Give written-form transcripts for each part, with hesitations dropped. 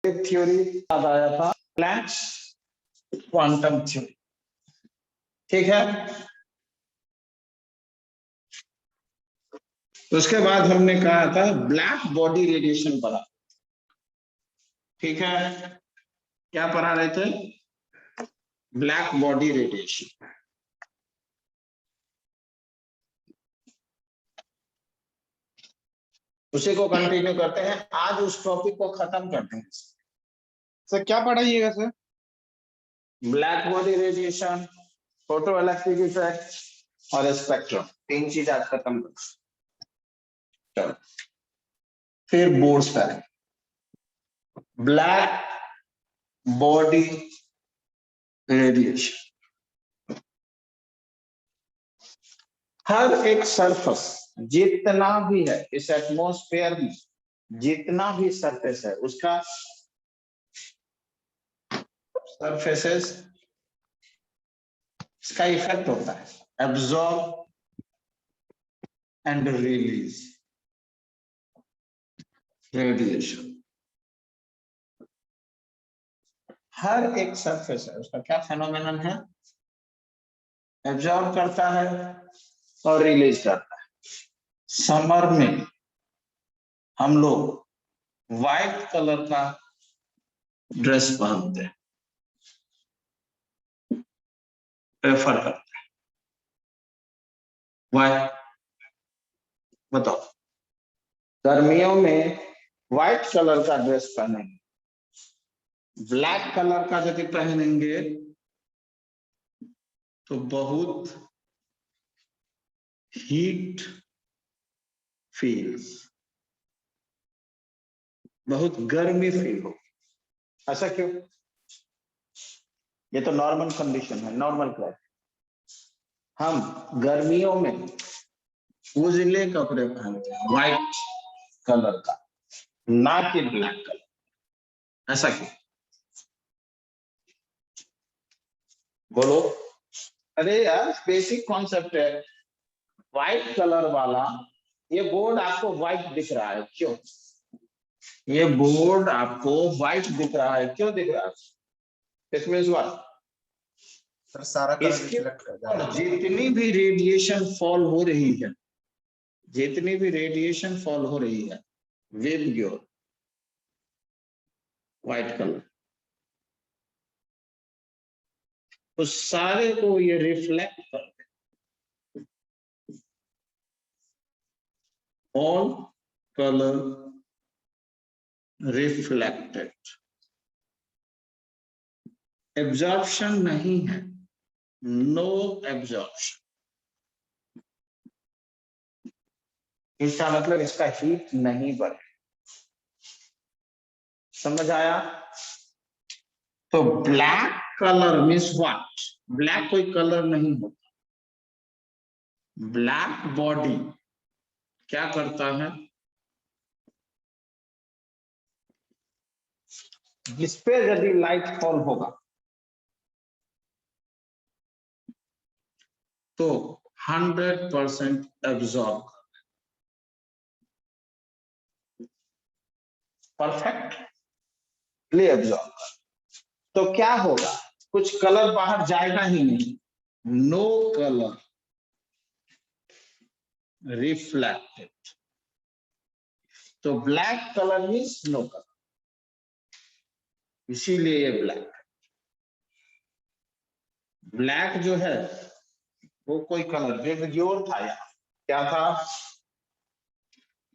Theory याद आया था, प्लैंक्स क्वांटम थ्योरी। ठीक है, उसके बाद हमने कहा था ब्लैक बॉडी रेडिएशन पढ़ा। ठीक है, क्या पढ़ा रहे थे? Black body radiation. उसी को कंटिन्यू करते हैं, आज उस टॉपिक को खत्म करते हैं। सर क्या पढ़ाइएगा sir? Black body radiation, photo electric effect और स्पेक्ट्रम, 3 चीज आज खत्म कर। फिर बोर्ड्स करें। ब्लैक बॉडी रेडिएशन, हर एक सरफेस जितना भी है इस एटमॉस्फेयर में, जितना भी सरफेस है उसका सरफेसेस इसका इफेक्ट होता है एब्जॉर्ब एंड रिलीज रेडिएशन। हर एक सरफेस है उसका क्या फेनोमेनन है? एब्जॉर्ब करता है और रिलीज करता है। समर में हम लोग व्हाइट कलर का ड्रेस पहनते हैं, प्रेफर करते हैं। व्हाइट, बताओ, गर्मियों में व्हाइट कलर का ड्रेस पहनेंगे, ब्लैक कलर का यदि पहनेंगे तो बहुत हीट फील्स, बहुत गर्मी फील हो। ऐसा क्यों? ये तो नॉर्मल कंडीशन है, नॉर्मल क्लाइमेट। हम गर्मियों में उजले कपड़े पहनते हैं, व्हाइट कलर का, ना कि ब्लैक कलर। ऐसा क्यों? बोलो। अरे यार, बेसिक कॉन्सेप्ट है। व्हाइट कलर वाला, ये बोर्ड आपको व्हाइट दिख रहा है, क्यों? ये बोर्ड आपको व्हाइट दिख रहा है, क्यों दिख रहा है? इसमें सर सारा कलर रिफ्लेक्ट कर जा रहा है। जितनी भी रेडिएशन फॉल हो रही है, जितनी भी रेडिएशन फॉल हो रही है विल गिव व्हाइट कलर, उस सारे को ये रिफ्लेक्ट करते, ऑल कलर रिफ्लेक्टेड। एब्जॉर्प्शन नहीं है, नो एब्जॉर्प्शन। इसका मतलब इसका हीट नहीं बढ़े। समझ आया? तो black colour means what? Black कोई कलर नहीं होता। ब्लैक बॉडी क्या करता है? जिस पे यदि लाइट फॉल होगा तो 100% एब्जॉर्ब, परफेक्टली एब्जॉर्ब। तो क्या होगा? कुछ कलर बाहर जाएगा ही नहीं, नो कलर रिफ्लेक्टेड। तो black colour means no colour, इसीलिए ये ब्लैक। ब्लैक जो है वो कोई कलर प्योर था, यहाँ क्या था?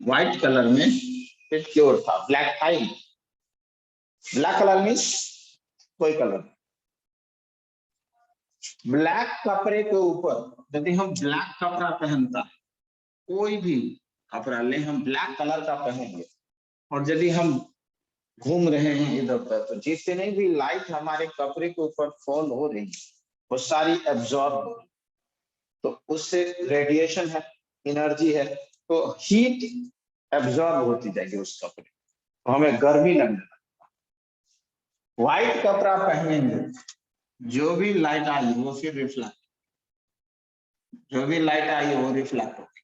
व्हाइट कलर में प्योर था, ब्लैक था ही। ब्लैक कलर मीन्स कोई कलर। ब्लैक कपड़े के ऊपर यदि हम ब्लैक कपड़ा पहनता है, कोई भी कपड़ा ले हम ब्लैक कलर का पहनेंगे, और यदि हम घूम रहे हैं इधर उधर, तो जितनी भी लाइट हमारे कपड़े के ऊपर फॉल हो रही है वो सारी एब्जॉर्ब हो रही, तो उससे रेडिएशन है, एनर्जी है, तो हीट एब्जॉर्ब होती जाएगी उस कपड़े, तो हमें गर्मी लगने लगेगा। व्हाइट कपड़ा पहनेंगे, जो भी लाइट आई वो फिर रिफ्लेक्ट, जो भी लाइट आई वो रिफ्लेक्ट होगी,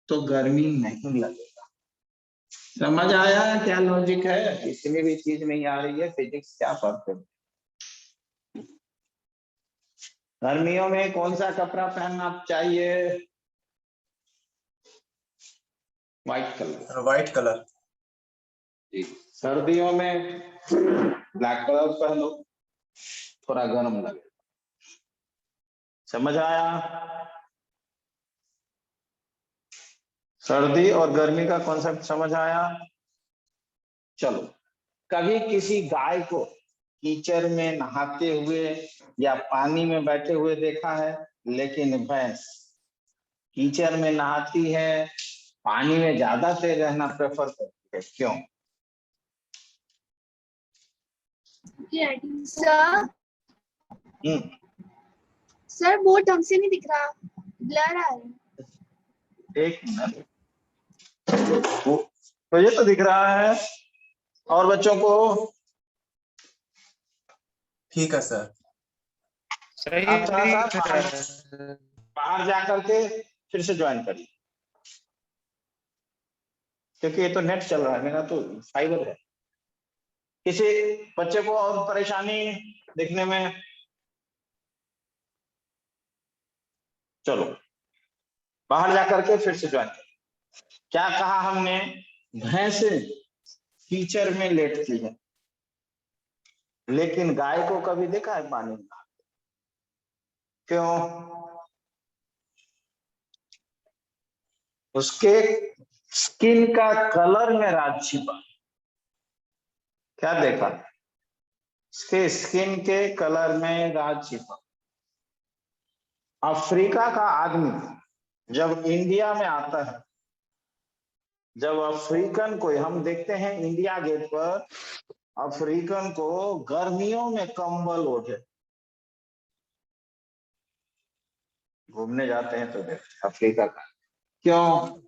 तो गर्मी नहीं लगेगा। समझ आया क्या लॉजिक है? किसी भी चीज नहीं आ रही है फिजिक्स क्या पढ़ते हो? गर्मियों में कौन सा कपड़ा पहनना चाहिए? White colour. White colour. जी। सर्दियों में ब्लैक कलर पहनो, थोड़ा गर्म लगे। समझ आया? सर्दी और गर्मी का कॉन्सेप्ट समझ आया? चलो, कभी किसी गाय को कीचड़ में नहाते हुए या पानी में बैठे हुए देखा है? लेकिन भैंस कीचड़ में नहाती है, पानी में ज्यादा देर रहना प्रेफर करती है, क्यों? सर सर बहुत ढंग से नहीं दिख रहा, ब्लर आ रहा है। एक मिनट, तो ये तो दिख रहा है। और बच्चों को ठीक है सर। आप बाहर जाकर के फिर से ज्वाइन करिए, क्योंकि ये तो नेट चल रहा है, मेरा तो फाइबर है। किसी बच्चे को और परेशानी दिखने में? चलो बाहर जाकर के फिर से ज्वाइन करिए। क्या कहा हमने? भैंस कीचड़ में लेटती है, लेकिन गाय को कभी देखा है पानी में? क्यों? उसके स्किन का कलर में राज छिपा। क्या देखा? उसके स्किन के कलर में राज छिपा। अफ्रीका का आदमी जब इंडिया में आता है, जब अफ्रीकन को हम देखते हैं इंडिया गेट पर, अफ्रीकन को गर्मियों में कंबल ओढ़े घूमने जाते हैं तो देखते हैं अफ्रीका का। क्यों?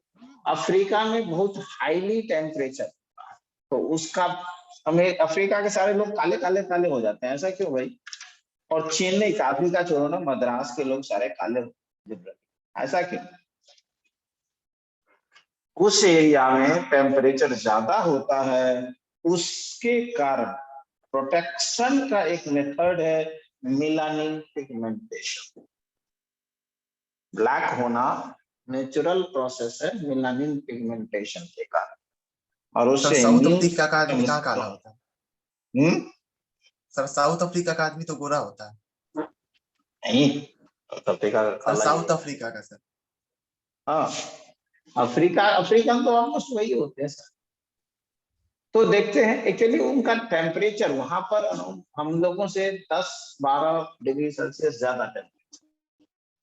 अफ्रीका में बहुत हाईली टेम्परेचर, तो उसका हमें अफ्रीका के सारे लोग काले काले काले हो जाते हैं, ऐसा क्यों भाई? और चेन्नई का, अफ्रीका छोड़ो ना, मद्रास के लोग सारे काले हो, ऐसा क्यों? उस एरिया में टेम्परेचर ज्यादा होता है, उसके कारण प्रोटेक्शन का एक मेथड है मेलानिन पिगमेंटेशन। ब्लैक होना नेचुरल प्रोसेस है मेलानिन पिगमेंटेशन के कारण, और सर उससे साउथ इम्यून अफ्रीका का आदमी कहाँ काला होता है? सर साउथ अफ्रीका का आदमी तो गोरा होता है। नहीं, साउथ अफ्रीका का सर काला ही साउथ है। अफ्रीका का सर। हाँ, अफ्रीकन तो ऑलमोस्ट वही होते हैं सर। तो देखते हैं, एक्चुअली उनका टेम्परेचर वहां पर हम लोगों से 10-12 डिग्री सेल्सियस ज्यादा टेम्परेचर,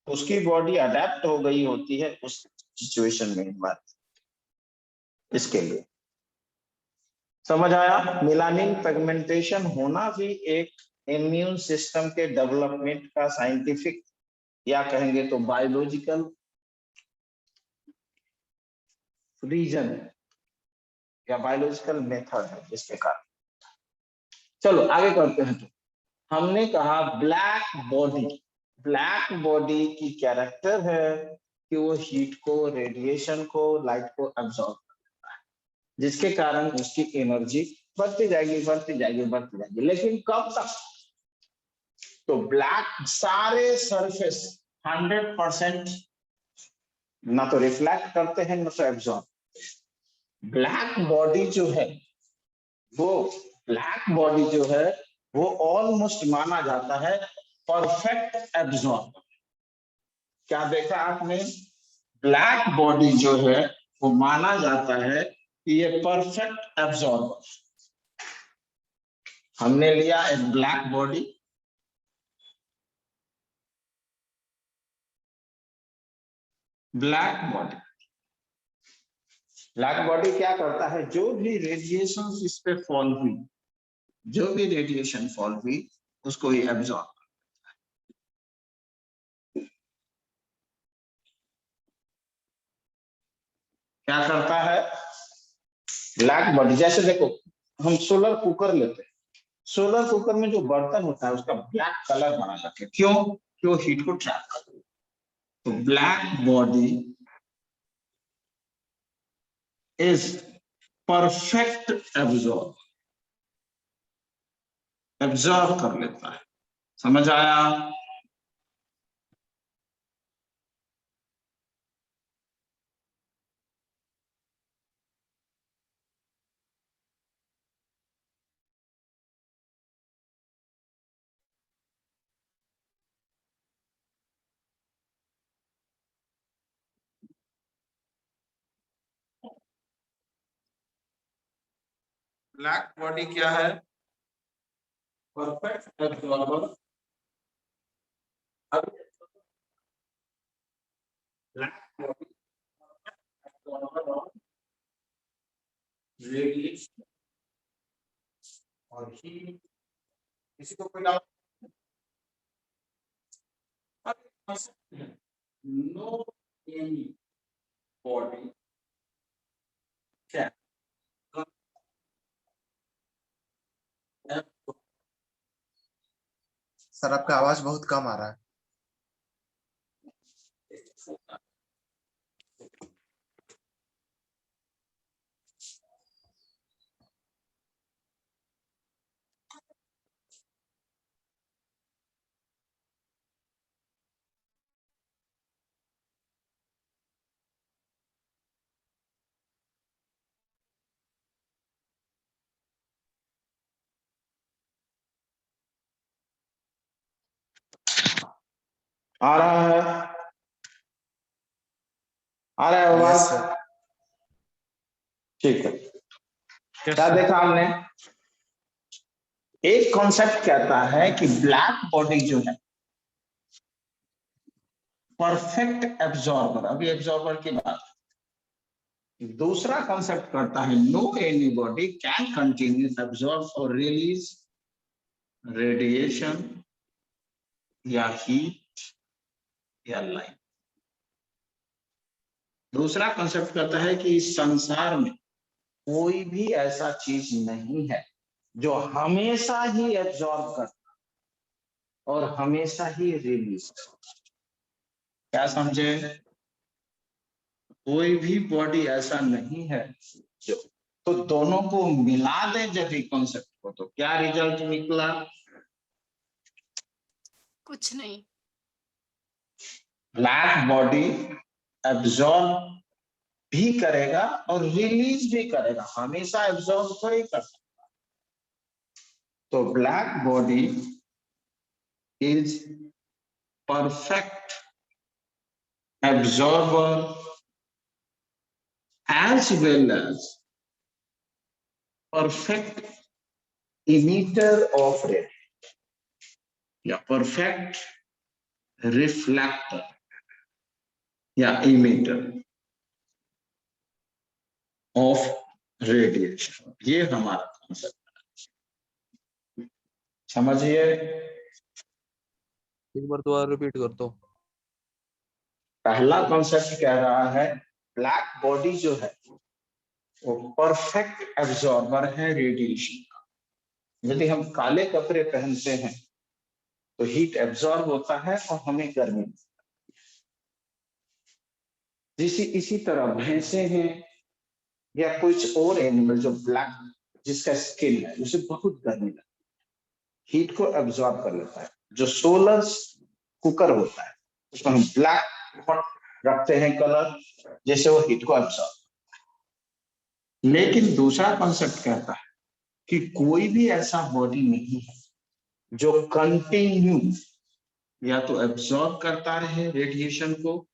उसकी बॉडी अडेप्ट हो गई होती है उस सिचुएशन में। बात इसके लिए समझ आया? मेलानिन पिगमेंटेशन होना भी एक इम्यून सिस्टम के डेवलपमेंट का साइंटिफिक, या कहेंगे तो बायोलॉजिकल रीजन है, या बायोलॉजिकल मेथड है जिसके कारण। चलो आगे करते हैं। तो हमने कहा ब्लैक बॉडी की कैरेक्टर है कि वो हीट को, रेडिएशन को, लाइट को एब्जॉर्ब करता है, जिसके कारण उसकी एनर्जी बढ़ती जाएगी बढ़ती जाएगी बढ़ती जाएगी। लेकिन कब तक? तो ब्लैक सारे सरफेस 100% ना तो रिफ्लेक्ट करते हैं ना तो एब्जॉर्ब। ब्लैक बॉडी जो है वो वो ऑलमोस्ट माना जाता है परफेक्ट एब्जॉर्बर। क्या देखा आपने? ब्लैक बॉडी जो है वो माना जाता है कि ये परफेक्ट एब्जॉर्बर। हमने लिया एक ब्लैक बॉडी, ब्लैक बॉडी क्या करता है? जो भी रेडिएशन इस पे फॉल हुई, जो भी रेडिएशन फॉल हुई उसको ये एब्जॉर्ब। क्या करता है ब्लैक बॉडी? जैसे देखो, हम सोलर कुकर लेते हैं, सोलर कुकर में जो बर्तन होता है उसका ब्लैक कलर बना करके, क्यों? क्यों? हीट को ट्रैप करता है। तो black body is perfect absorb कर लेता है। समझ आया? ब्लैक बॉडी क्या है? Perfect absorber. Black body absorber of radiation और हीट। किसी को कोई doubt? No any body can sir आपका आवाज बहुत कम आ रहा है। आ रहा है? आ रहा है यस आवाज? सर। ठीक है। क्या देखा हमने? एक कॉन्सेप्ट कहता है कि ब्लैक बॉडी जो है परफेक्ट एब्जॉर्बर। अभी एब्जॉर्बर की बात। दूसरा कॉन्सेप्ट करता है no any body can continue absorb और रिलीज रेडिएशन या हीट या लाइट। दूसरा कॉन्सेप्ट कहता है कि इस संसार में कोई भी ऐसा चीज नहीं है जो हमेशा ही एब्जॉर्ब करता और हमेशा ही रिलीज करता। क्या समझे? कोई भी बॉडी ऐसा नहीं है जो, तो दोनों को मिला दे जब कॉन्सेप्ट को, तो क्या रिजल्ट निकला? कुछ नहीं। ब्लैक बॉडी एब्जॉर्ब भी करेगा और रिलीज भी करेगा, हमेशा एब्जॉर्ब थोड़ी कर सकता। तो black body is perfect absorber as well as perfect emitter of radiation या perfect reflector या emitter of radiation। ये हमारा कॉन्सेप्ट है। समझिए? एक बार दोबारा रिपीट कर दो। पहला कॉन्सेप्ट कह रहा है ब्लैक बॉडी जो है वो परफेक्ट एब्जॉर्बर है रेडिएशन का। यदि हम काले कपड़े पहनते हैं तो हीट एब्जॉर्ब होता है और हमें गर्मी। इसी तरह भैंसे हैं या कुछ और एनिमल जो ब्लैक, जिसका स्किन है उसे बहुत गर्मी लगती है, हीट को एब्जॉर्ब कर लेता है। जो सोलर कुकर होता है उसमें हम ब्लैक पॉट रखते हैं कलर, जैसे वो हीट को एब्जॉर्ब। लेकिन दूसरा कॉन्सेप्ट कहता है कि कोई भी ऐसा बॉडी नहीं है जो कंटिन्यू या तो एब्जॉर्ब करता रहे रेडिएशन को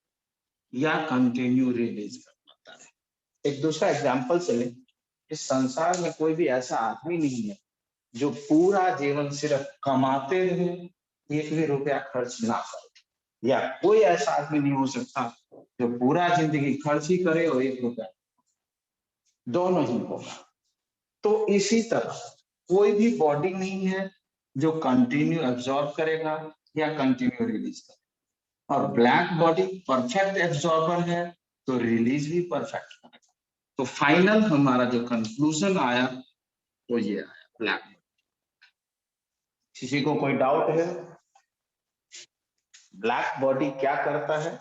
या कंटिन्यू रिलीज करता रहे। एक दूसरा एग्जांपल से लें, इस संसार में कोई भी ऐसा आदमी नहीं है जो पूरा जीवन सिर्फ कमाते रहे, एक भी रुपया खर्च ना करे, या कोई ऐसा आदमी नहीं हो सकता जो पूरा जिंदगी खर्च ही करे और एक रुपया, दोनों ही होगा। तो इसी तरह कोई भी बॉडी नहीं है जो कंटिन्यू एब्जॉर्ब करेगा या कंटिन्यू रिलीज करेगा, और ब्लैक बॉडी परफेक्ट एब्जॉर्बर है तो रिलीज भी परफेक्ट करेगा। तो फाइनल हमारा जो कंक्लूजन आया तो ये आया ब्लैक बॉडी। किसी को कोई डाउट है? ब्लैक बॉडी क्या करता है?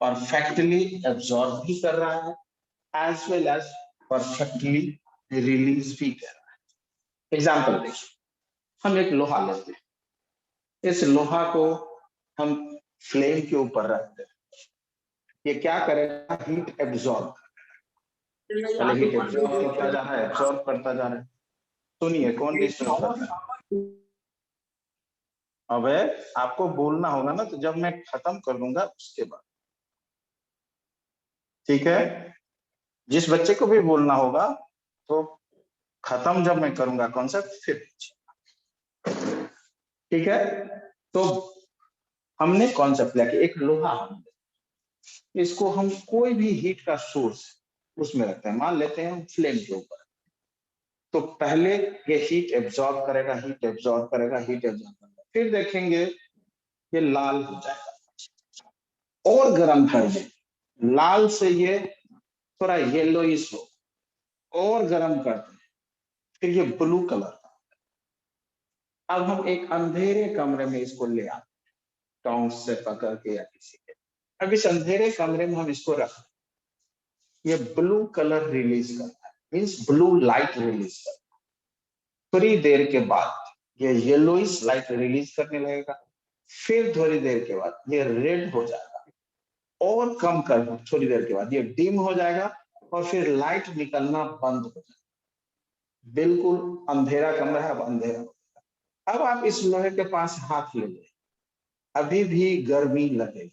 परफेक्टली एब्जॉर्ब भी कर रहा है as well as perfectly release भी कर रहा है। एग्जाम्पल देखिए, हम एक लोहा लेते हैं, इस लोहा को हम फ्लेम के ऊपर रखते हैं, ये क्या करेगा, हीट एब्जॉर्ब, पहले हीट एब्जॉर्ब करता जा रहा है, एब्जॉर्ब करता जा रहा है। सुनिए कौन डिस्टर्ब कर रहा है? अबे आपको बोलना होगा ना, तो जब मैं खत्म कर दूंगा उसके बाद, ठीक है? जिस बच्चे को भी बोलना होगा तो खत्म जब मैं करूंगा कॉन्सेप्ट फिर, ठीक है? तो हमने कॉन्सेप्ट लिया कि एक लोहा, इसको हम कोई भी हीट का सोर्स उसमें रखते हैं, मान लेते हैं हम फ्लेम के ऊपर, तो पहले ये हीट एब्जॉर्ब करेगा, हीट एब्जॉर्ब करेगा, हीट एब्जॉर्ब करेगा, फिर देखेंगे ये लाल हो जाएगा और गर्म कर दे, लाल से ये थोड़ा येलोइश हो और गर्म कर दे, फिर ये ब्लू कलर। अब हम एक अंधेरे कमरे में इसको ले आते, टॉन्ग से पकड़ के या किसी के, अब इस अंधेरे कमरे में हम इसको रख, ये ब्लू कलर रिलीज करता है, मीन्स ब्लू लाइट रिलीज करता है। थोड़ी देर के बाद ये येलोइश लाइट रिलीज करने लगेगा, फिर थोड़ी देर के बाद ये रेड हो जाएगा और कम कर, थोड़ी देर के बाद ये डिम हो जाएगा और फिर लाइट निकलना बंद हो जाएगा। बिल्कुल अंधेरा कमरा है, अब अंधेरा। अब आप इस लोहे के पास हाथ ले लें, अभी भी गर्मी लगेगी।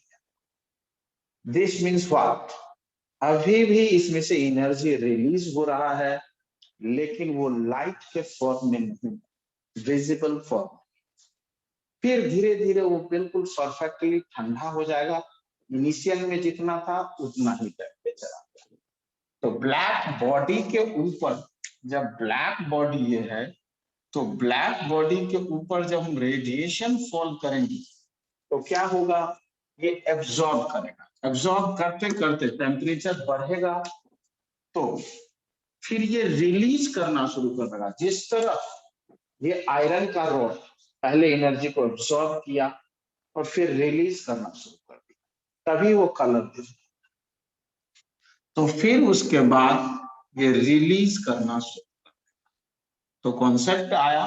दिस मीन्स व्हाट, अभी भी इसमें से एनर्जी रिलीज हो रहा है, लेकिन वो लाइट के फॉर्म में नहीं, विजिबल फॉर्म। फिर धीरे धीरे वो बिल्कुल परफेक्टली ठंडा हो जाएगा, इनिशियल में जितना था उतना ही टेम्परेचर आ गया। तो ब्लैक बॉडी के ऊपर, जब ब्लैक बॉडी ये है, तो ब्लैक बॉडी के ऊपर जब हम रेडिएशन फॉल करेंगे तो क्या होगा, ये एब्जॉर्ब करेगा, एब्जॉर्ब करते करते टेम्परेचर बढ़ेगा, तो फिर ये रिलीज करना शुरू कर देगा। जिस तरह ये आयरन का रॉड पहले एनर्जी को एब्जॉर्ब किया और फिर रिलीज करना शुरू कर दिया, तभी वो कलर दे, तो फिर उसके बाद ये रिलीज करना शुरू कर दिया। तो कॉन्सेप्ट आया,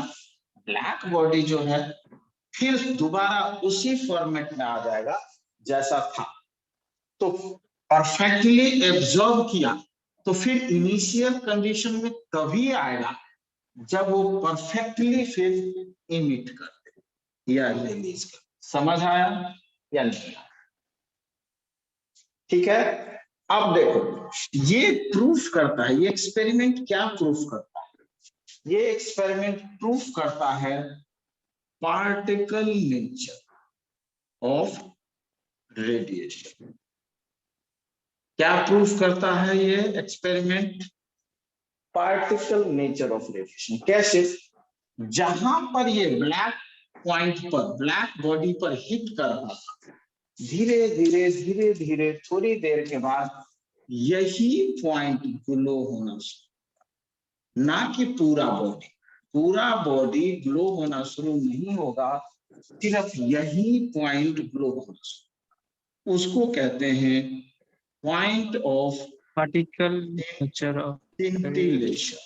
ब्लैक बॉडी जो है फिर दोबारा उसी फॉर्मेट में आ जाएगा जैसा था, तो परफेक्टली एब्जॉर्ब किया, तो फिर इनिशियल कंडीशन में तभी आएगा जब वो परफेक्टली फिर इमिट कर दे या रिलीज कर। समझ आया या नहीं? ठीक है। अब देखो, ये प्रूफ करता है, ये एक्सपेरिमेंट क्या प्रूफ करता है, ये एक्सपेरिमेंट प्रूफ करता है पार्टिकल नेचर ऑफ रेडिएशन। क्या प्रूफ करता है ये experiment, particle nature of radiation. कैसे, जहां पर ये ब्लैक पॉइंट पर, ब्लैक बॉडी पर हिट कर रहा था, धीरे धीरे धीरे धीरे थोड़ी देर के बाद यही पॉइंट ग्लो होना शुरू, ना कि पूरा बॉडी, पूरा बॉडी ग्लो होना शुरू नहीं होगा, सिर्फ यही पॉइंट ग्लो होना शुरू, उसको कहते हैं point of particle nature of scintillation,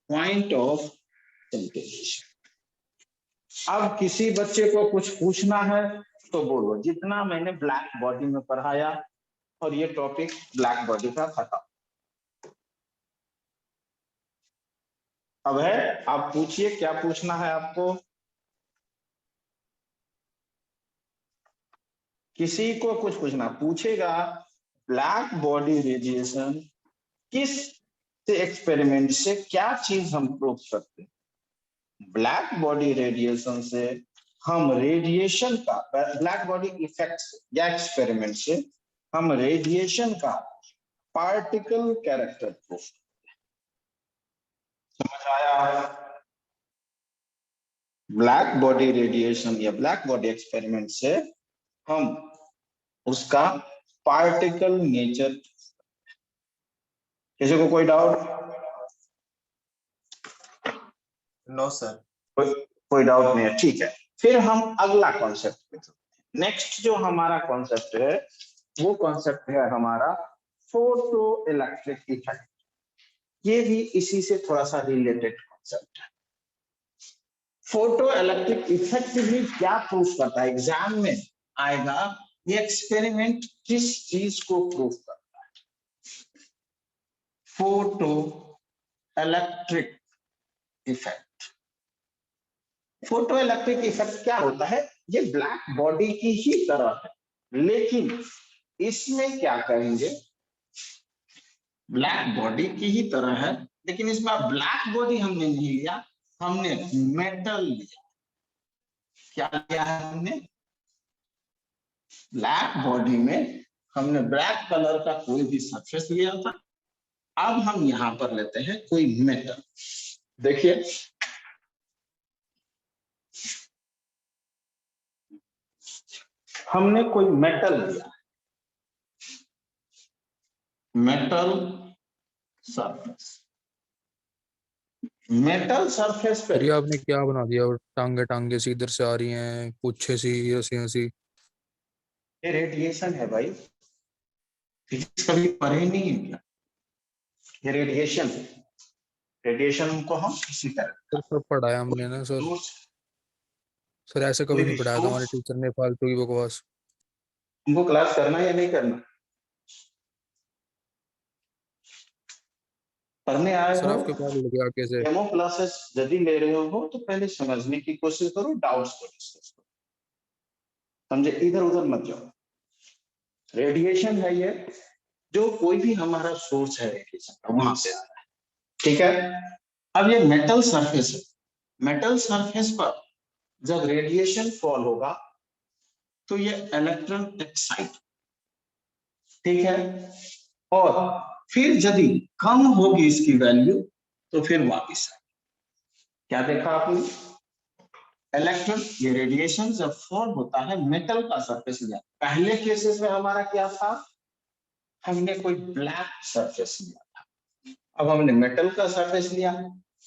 point of scintillation। अब किसी बच्चे को कुछ पूछना है तो बोलो, जितना मैंने ब्लैक बॉडी में पढ़ाया, और ये टॉपिक ब्लैक बॉडी का खत्म। अब है, आप पूछिए क्या पूछना है आपको। किसी को कुछ पूछना, पूछेगा ब्लैक बॉडी रेडिएशन किस एक्सपेरिमेंट से क्या चीज हम प्रूव करते हैं। ब्लैक बॉडी रेडिएशन से हम रेडिएशन का, ब्लैक बॉडी इफेक्ट से या एक्सपेरिमेंट से हम रेडिएशन का पार्टिकल कैरेक्टर प्रूफ। समझ आया? ब्लैक बॉडी रेडिएशन या ब्लैक बॉडी एक्सपेरिमेंट से हम उसका पार्टिकल नेचर। किसी को कोई डाउट? No sir. कोई डाउट नहीं है, ठीक है। फिर हम अगला कॉन्सेप्ट पे चलते हैं। नेक्स्ट जो हमारा कॉन्सेप्ट है वो कॉन्सेप्ट है हमारा फोटो इलेक्ट्रिक इफेक्ट। ये भी इसी से थोड़ा सा रिलेटेड कॉन्सेप्ट है। फोटो इलेक्ट्रिक इफेक्ट भी क्या प्रूफ करता है, एग्जाम में आएगा, ये एक्सपेरिमेंट किस चीज को प्रूफ करता है? Photo electric effect. Photo electric effect क्या होता है? ये ब्लैक बॉडी की ही तरह है, लेकिन इसमें क्या कहेंगे, ब्लैक बॉडी की ही तरह है, लेकिन इसमें ब्लैक बॉडी हमने नहीं लिया, हमने मेटल लिया। क्या लिया है हमने? ब्लैक बॉडी में हमने ब्लैक कलर का कोई भी सरफेस लिया था, अब हम यहां पर लेते हैं कोई मेटल। देखिए हमने कोई मेटल लिया, मेटल सरफेस, मेटल सरफेस पे ये आपने क्या बना दिया, और टांगे टांगे सी इधर से आ रही हैं, पूछे सी ऐसी ऐसी। ये रेडिएशन है भाई, फिजिक्स कभी पढ़े ही नहीं है क्या? ये रेडिएशन है, रेडिएशन को हम इसी तरह सर पढ़ा है हमने ना सर। सर ऐसे कोई कभी भी नहीं पढ़ाया था हमारे सोर्स, टीचर ने, फालतू की बकवास। तुमको क्लास करना है या नहीं करना? पढ़ने आए सर हो, आपके पास लग गया कैसे? डेमो क्लासेस यदि ले रहे हो तो पहले समझने की कोशिश करो, डाउट्स को डिस्कस करो, समझे? इधर उधर मत जाओ। रेडिएशन है ये, जो कोई भी हमारा सोर्स है रेडिएशन का, वहां से आ रहा है, ठीक है? अब ये मेटल सरफेस है, मेटल सरफेस पर जब रेडिएशन फॉल होगा तो ये इलेक्ट्रॉन एक्साइट, ठीक है, और फिर यदि कम होगी इसकी वैल्यू तो फिर वापस आए। क्या देखा आपने? इलेक्ट्रॉन, ये रेडिएशन जब फॉल होता है मेटल का सरफेस लिया, पहले केसेस में हमारा क्या था, हमने कोई ब्लैक सरफेस लिया था, अब हमने मेटल का सरफेस लिया।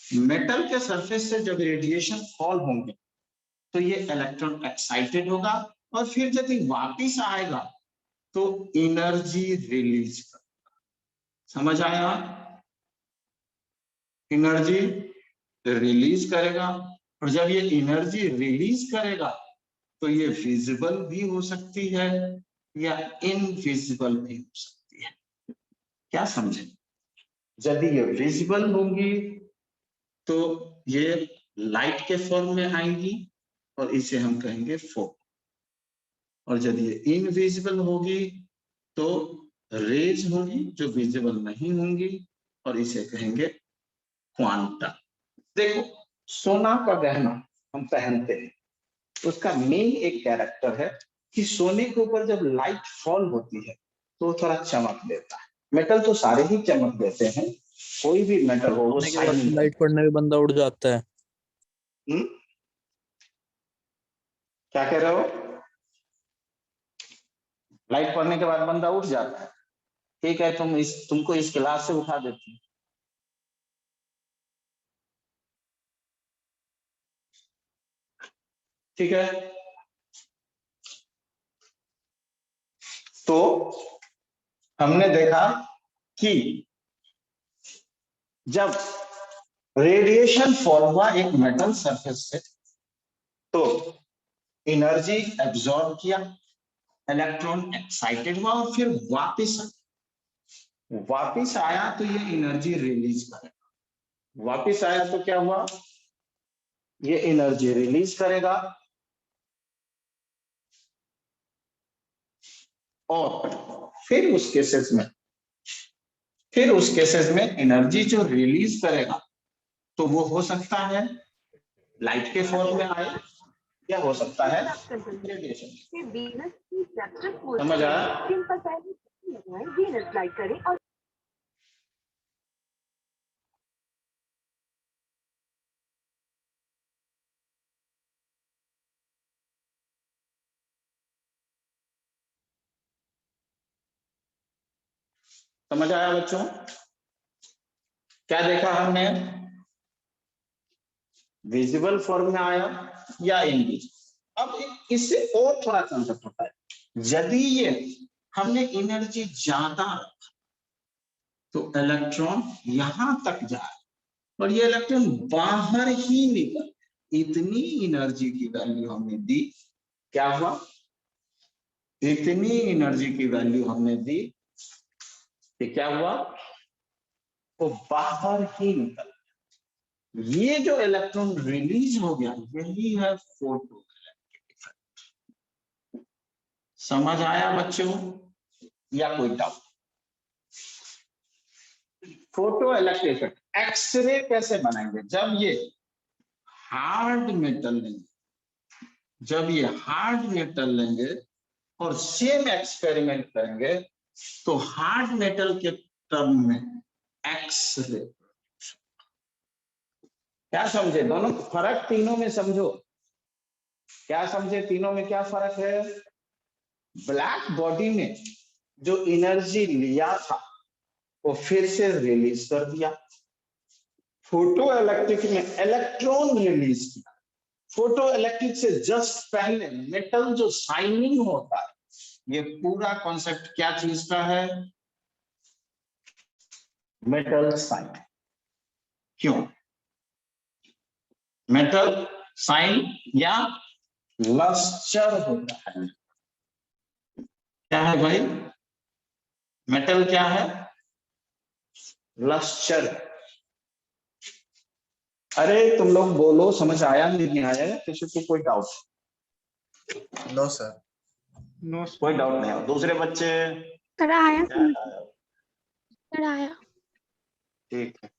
मेटल के सरफेस से जब रेडिएशन फॉल होंगे तो ये इलेक्ट्रॉन एक्साइटेड होगा, और फिर यदि वापिस आएगा तो एनर्जी रिलीज करेगा। समझ आया? एनर्जी रिलीज करेगा, और जब ये एनर्जी रिलीज करेगा तो ये विजिबल भी हो सकती है या इनविजिबल भी हो सकती है। क्या समझे? यदि ये विजिबल होंगी तो ये लाइट के फॉर्म में आएंगी और इसे हम कहेंगे फोटो, और यदि ये इनविजिबल होगी तो रेज होगी जो विजिबल नहीं होंगी, और इसे कहेंगे क्वांटम। देखो, सोना का गहना हम पहनते हैं, उसका मेन एक कैरेक्टर है कि सोने के ऊपर जब लाइट फॉल होती है तो थोड़ा चमक देता है। मेटल तो सारे ही चमक देते हैं, कोई भी मेटल हो वो शाइनिंग। लाइट पड़ने में बंदा उड़ जाता है। क्या कह रहे हो? लाइट पड़ने के बाद बंदा उठ जाता है, ठीक है, तुमको इस क्लास से उठा देती हूँ। ठीक है, तो हमने देखा कि जब रेडिएशन फॉल हुआ एक मेटल सरफेस से तो एनर्जी एब्जॉर्ब किया, इलेक्ट्रॉन एक्साइटेड हुआ, और फिर वापिस आया तो ये एनर्जी रिलीज करेगा। वापिस आया तो क्या हुआ, ये एनर्जी रिलीज करेगा, और फिर उस केसेस में एनर्जी जो रिलीज करेगा तो वो हो सकता है लाइट के फॉर्म में आए या हो सकता है रेडिएशन। समझ आया? समझ आया बच्चों? क्या देखा हमने? विजिबल फॉर्म में आया या इनविजिबल। अब इससे और थोड़ा कंसेप्ट होता है, यदि ये हमने एनर्जी ज्यादा रखा तो इलेक्ट्रॉन यहां तक जाए और ये इलेक्ट्रॉन बाहर ही निकल, इतनी एनर्जी की वैल्यू हमने दी। क्या हुआ? इतनी एनर्जी की वैल्यू हमने दी कि क्या हुआ? वो बाहर ही निकल। ये जो इलेक्ट्रॉन रिलीज हो गया यही है फोटो इलेक्ट्रिक इफेक्ट। समझ आया बच्चों या कोई doubt? Photo electric effect x ray कैसे बनाएंगे? जब ये हार्ड मेटल लेंगे, जब ये हार्ड मेटल लेंगे और सेम एक्सपेरिमेंट करेंगे तो हार्ड मेटल के टर्म में एक्सरे। क्या समझे? दोनों फर्क तीनों में समझो। क्या समझे? तीनों में क्या फर्क है? ब्लैक बॉडी में जो एनर्जी लिया था वो फिर से रिलीज कर दिया। फोटो इलेक्ट्रिक में इलेक्ट्रॉन रिलीज किया। फोटो इलेक्ट्रिक से जस्ट पहले मेटल जो शाइनिंग होता है, ये पूरा कॉन्सेप्ट क्या चीज का है? Metal shine. क्यों? मेटल शाइन या लस्टर होता है। क्या है भाई? मेटल क्या है? लस्टर। अरे तुम लोग बोलो, समझ आया नहीं आया? किसी को कोई डाउट? No sir. नो कोई डाउट नहीं है? दूसरे बच्चे? कराया क्या समझ है? कराया। ठीक है।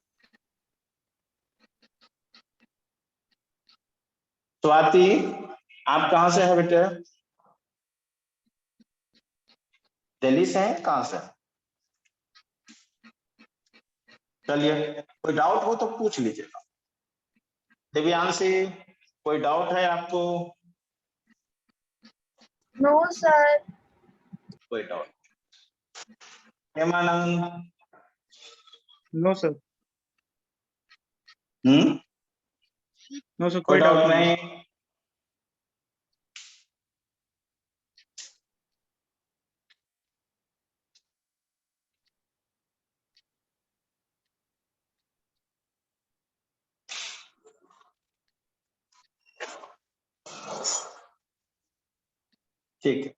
स्वाति, आप कहाँ से है बेटे? दिल्ली से हैं? कहाँ से? चलिए, कोई डाउट हो तो पूछ लीजिएगा। दिव्यांशी, कोई डाउट है आपको? No sir. कोई doubt? Hemanand? No sir. No sir, कोई कोई डाउट डाउट नहीं। नहीं? ठीक है।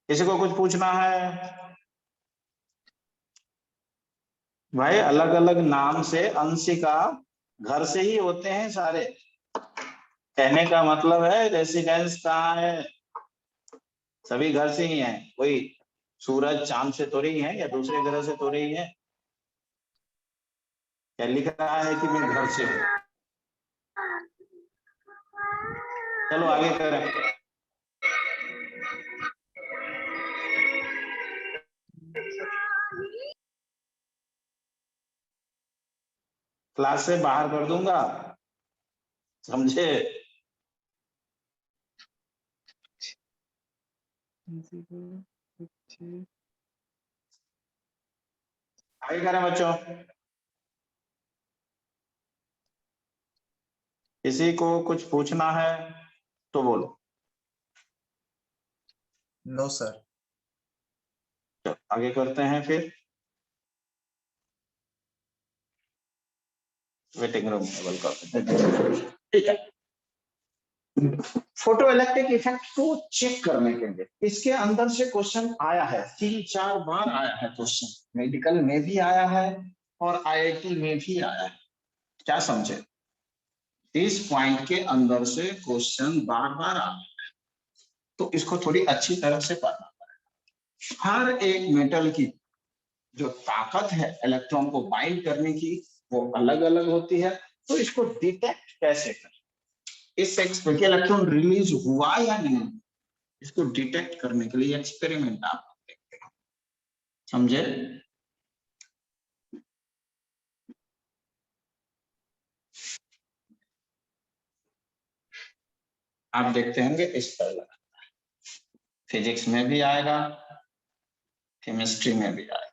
किसी को कुछ पूछना है? भाई अलग अलग नाम से अंशिका घर से ही होते हैं सारे। कहने का मतलब है रेसिडेंस कहाँ है? सभी घर से ही हैं। कोई सूरज चांद से तो नहीं है या दूसरे ग्रह से तो नहीं है। क्या लिख रहा है कि मैं घर से हूँ? चलो आगे करें। क्लास से बाहर कर दूंगा, समझे? आगे करें बच्चों। किसी को कुछ पूछना है तो बोलो। No sir. चलो आगे करते हैं फिर। Waiting room welcome. ठीक है। फोटो इलेक्ट्रिक इफेक्ट को चेक करने के लिए इसके अंदर से क्वेश्चन आया है, 3-4 बार आया है क्वेश्चन। मेडिकल में भी आया है और आईआईटी में भी आया है। क्या समझे? इस पॉइंट के अंदर से क्वेश्चन बार बार आ रहा है, तो इसको थोड़ी अच्छी तरह से पढ़ना पड़ेगा। हर एक मेटल की जो ताकत है इलेक्ट्रॉन को बाइंड करने की वो अलग अलग होती है। तो इसको डिटेक्ट कैसे करें? इस एक्सपेरिमेंट इलेक्ट्रॉन रिलीज हुआ या नहीं, इसको डिटेक्ट करने के लिए एक्सपेरिमेंट आप देखते हैं। समझे? आप देखते होंगे इस पर लगा, फिजिक्स में भी आएगा, केमिस्ट्री में भी आएगा।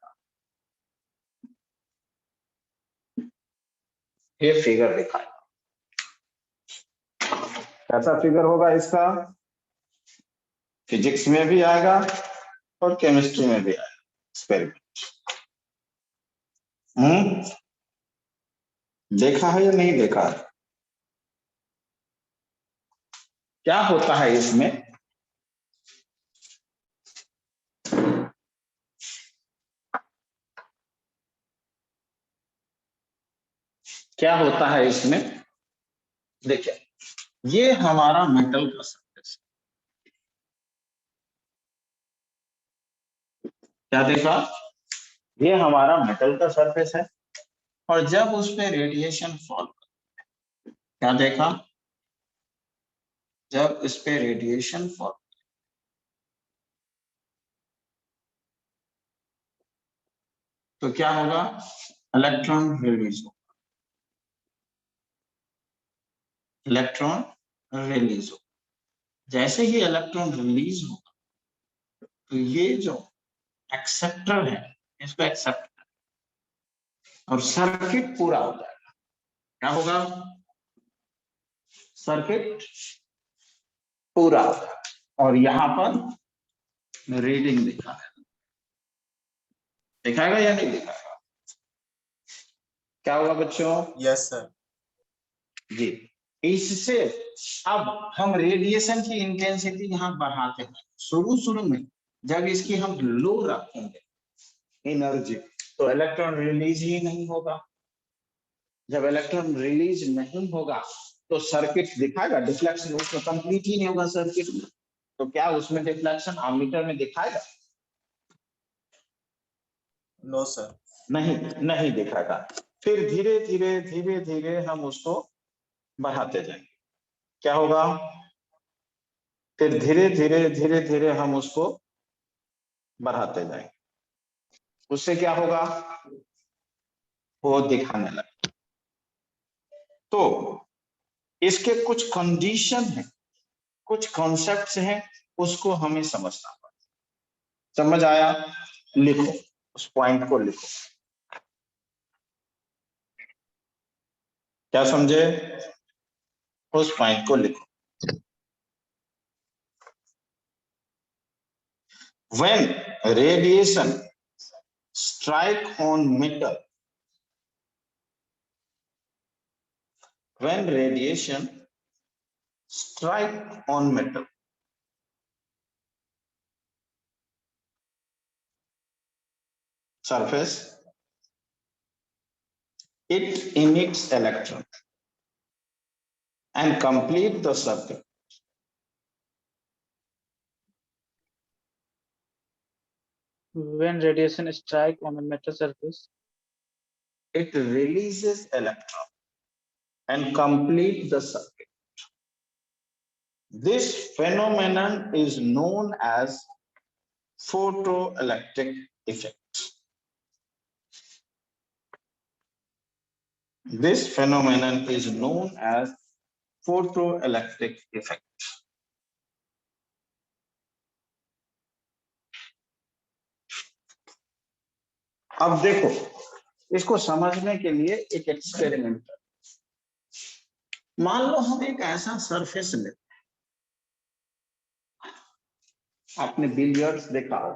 ये फिगर दिखाएगा। कैसा फिगर होगा इसका? फिजिक्स में भी आएगा और केमिस्ट्री में भी आएगा एक्सपेरिमेंट। देखा है या नहीं देखा है? क्या होता है इसमें? क्या होता है इसमें? देखिए, ये हमारा मेटल का सरफेस। क्या देखा? ये हमारा मेटल का सरफेस है और जब उस पे रेडिएशन फॉल, क्या देखा? जब इस पे रेडिएशन फॉल, तो क्या होगा? इलेक्ट्रॉन रिलीज होगा। इलेक्ट्रॉन रिलीज होगा। जैसे ही इलेक्ट्रॉन रिलीज होगा तो ये जो एक्सेप्टर है इसको एक्सेप्ट और सर्किट पूरा हो जाएगा। क्या होगा? सर्किट पूरा होगा। और यहां पर रीडिंग दिखा है, दिखाएगा या नहीं दिखाएगा? क्या होगा बच्चों? Yes sir. जी, इससे अब हम रेडिएशन की इंटेंसिटी यहां बढ़ाते हैं। शुरू में जब इसकी हम लो रखेंगे एनर्जी, तो इलेक्ट्रॉन रिलीज ही नहीं होगा। जब इलेक्ट्रॉन रिलीज नहीं होगा तो सर्किट दिखाएगा, डिफ्लेक्शन उसमें कंप्लीट ही नहीं होगा सर्किट में। तो क्या उसमें डिफ्लेक्शन एमीटर में दिखाएगा? No sir. नहीं दिखाएगा। फिर धीरे धीरे हम उसको बढ़ाते जाएंगे। क्या होगा? फिर धीरे धीरे हम उसको बढ़ाते जाएंगे। उससे क्या होगा? वो दिखाने लगे। तो इसके कुछ कंडीशन है, कुछ कॉन्सेप्ट्स हैं, उसको हमें समझना पड़ेगा। समझ आया? लिखो, उस पॉइंट को लिखो। क्या समझे? उस पॉइंट को लिखो। When radiation strike on metal, when radiation strike on metal, surface, it emits electron and complete the circuit. When radiation strike on a metal surface, It releases electron and complete the circuit. This phenomenon is known as photoelectric effect. This phenomenon is known as photoelectric effect. अब देखो, इसको समझने के लिए एक experiment कर। मान लो हम एक ऐसा सरफेस लेते हैं, आपने बिलियर्ड्स देखा हो,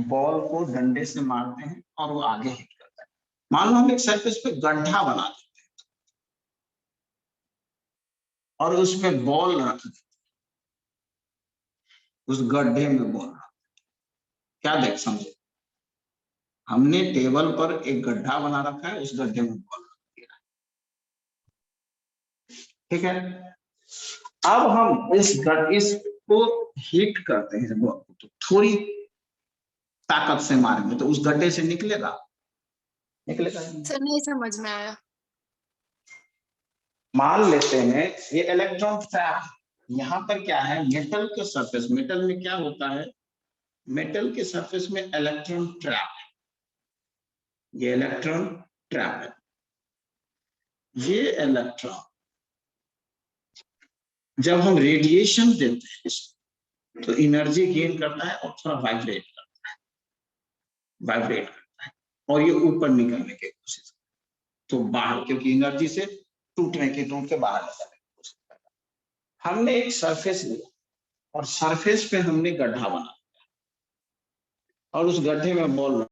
बॉल को डंडे से मारते हैं और वो आगे हिट करता है। मान लो हम एक सरफेस पे गड्ढा बना देते हैं और उसमें बॉल रख देते, उस गड्ढे में बॉल रख, क्या देख समझे? हमने टेबल पर एक गड्ढा बना रखा है, उस गड्ढे में बॉल रख दिया, ठीक है। अब हम इसको हिट करते हैं बॉल को, तो थोड़ी ताकत से मारेंगे तो उस गड्ढे से निकलेगा? सर नहीं समझ में आया। मान लेते हैं ये इलेक्ट्रॉन ट्रैप, यहाँ पर क्या है? मेटल के सरफेस, मेटल में क्या होता है? मेटल के सरफेस में इलेक्ट्रॉन ट्रैप है, ये इलेक्ट्रॉन ट्रैप है। ये इलेक्ट्रॉन जब हम रेडिएशन देते हैं तो एनर्जी गेन करता है और थोड़ा वाइब्रेट करता है और ये ऊपर निकलने की कोशिश करता है, तो बाहर, क्योंकि एनर्जी से टूट के बाहर निकलने की कोशिश करता है। हमने एक सरफेस लिया और सरफेस पे हमने गड्ढा बना और उस गड्ढे में बॉल